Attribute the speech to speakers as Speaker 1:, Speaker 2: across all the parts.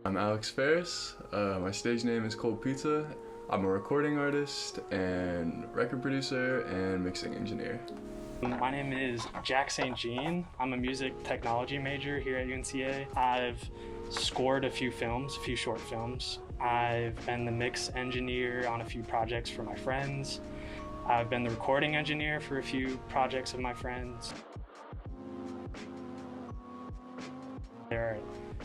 Speaker 1: I'm Alex Ferris. My stage name is Coldpizza. I'm a recording artist and record producer and mixing engineer.
Speaker 2: My name is Jack St. Jean. I'm a music technology major here at UNCA. I've scored a few films, a few short films. I've been the mix engineer on a few projects for my friends. I've been the recording engineer for a few projects of my friends. There are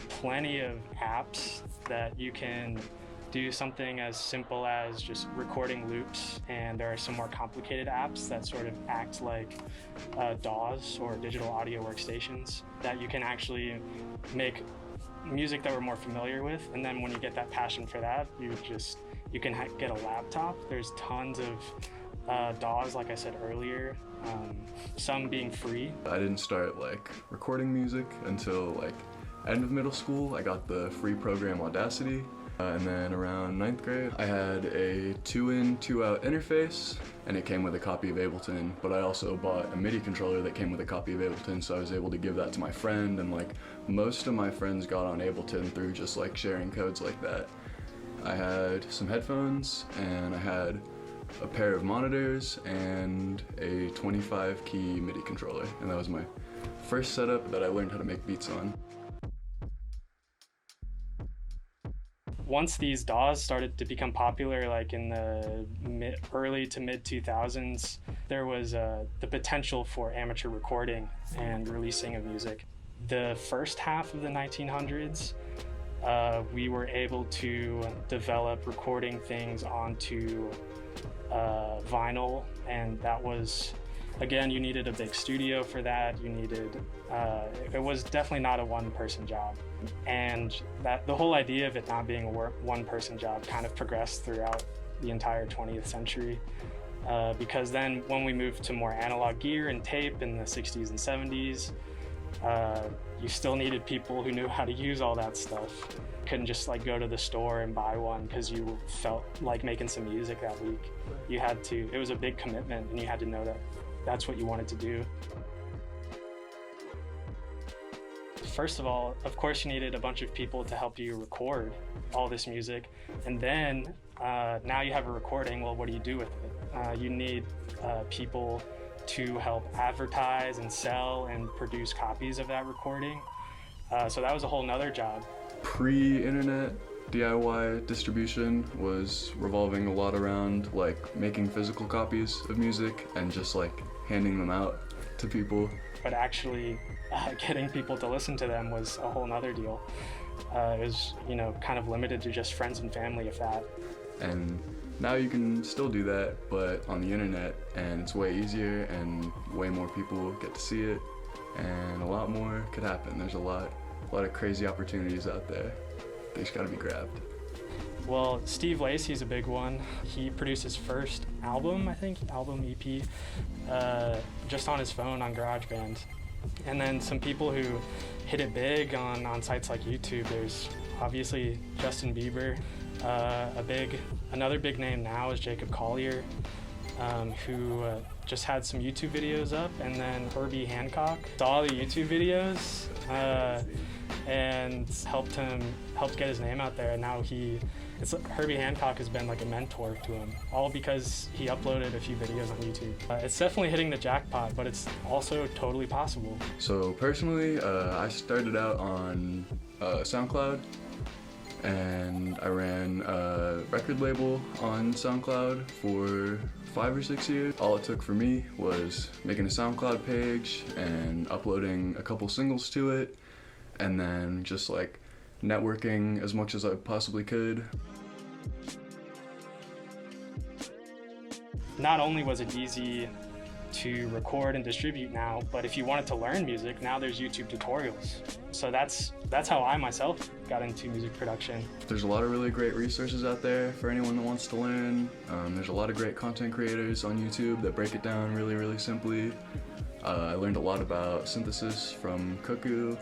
Speaker 2: plenty of apps that you can do something as simple as just recording loops, and there are some more complicated apps that sort of act like DAWs or digital audio workstations that you can actually make music that we're more familiar with, and then when you get that passion for that, you can get a laptop. There's tons of DAWs, like I said earlier, some being free.
Speaker 1: I didn't start recording music until end of middle school. I got the free program Audacity. And then around 9th grade, I had a 2-in, 2-out interface, and it came with a copy of Ableton, but I also bought a MIDI controller that came with a copy of Ableton, so I was able to give that to my friend, and most of my friends got on Ableton through just sharing codes like that. I had some headphones, and I had a pair of monitors, and a 25-key MIDI controller, and that was my first setup that I learned how to make beats on.
Speaker 2: Once these DAWs started to become popular, in the early to mid 2000s, there was the potential for amateur recording and releasing of music. The first half of the 1900s, we were able to develop recording things onto vinyl, and that was, again, you needed a big studio for that. It was definitely not a one-person job. And the whole idea of it not being a one-person job kind of progressed throughout the entire 20th century. Because then when we moved to more analog gear and tape in the 60s and 70s, you still needed people who knew how to use all that stuff. You couldn't just go to the store and buy one because you felt like making some music that week. It was a big commitment, and you had to know that that's what you wanted to do. First of all, of course, you needed a bunch of people to help you record all this music. And then now you have a recording, well, what do you do with it? You need people to help advertise and sell and produce copies of that recording. So that was a whole nother job.
Speaker 1: Pre-internet DIY distribution was revolving a lot around making physical copies of music and just handing them out to people.
Speaker 2: But actually getting people to listen to them was a whole nother deal. It was, kind of limited to just friends and family, if that.
Speaker 1: And now you can still do that, but on the internet, and it's way easier and way more people get to see it, and a lot more could happen. There's a lot of crazy opportunities out there. They just gotta be grabbed.
Speaker 2: Well, Steve Lacy's a big one. He produced his first album, EP, just on his phone on GarageBand. And then some people who hit it big on sites like YouTube. There's obviously Justin Bieber. Another big name now is Jacob Collier, who just had some YouTube videos up, and then Herbie Hancock saw the YouTube videos and helped get his name out there, and now Herbie Hancock has been a mentor to him, all because he uploaded a few videos on YouTube. It's definitely hitting the jackpot, but it's also totally possible.
Speaker 1: So personally, I started out on SoundCloud, and I ran a record label on SoundCloud for 5 or 6 years. All it took for me was making a SoundCloud page and uploading a couple singles to it, and then just networking as much as I possibly could.
Speaker 2: Not only was it easy to record and distribute now, but if you wanted to learn music, now there's YouTube tutorials. So that's how I myself got into music production.
Speaker 1: There's a lot of really great resources out there for anyone that wants to learn. There's a lot of great content creators on YouTube that break it down really, really simply. I learned a lot about synthesis from Cuckoo,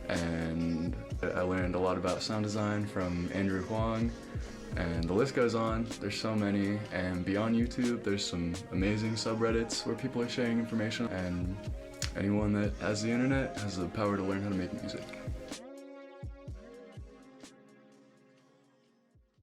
Speaker 1: and I learned a lot about sound design from Andrew Huang, and the list goes on. There's so many, and beyond YouTube, there's some amazing subreddits where people are sharing information, and anyone that has the internet has the power to learn how to make music.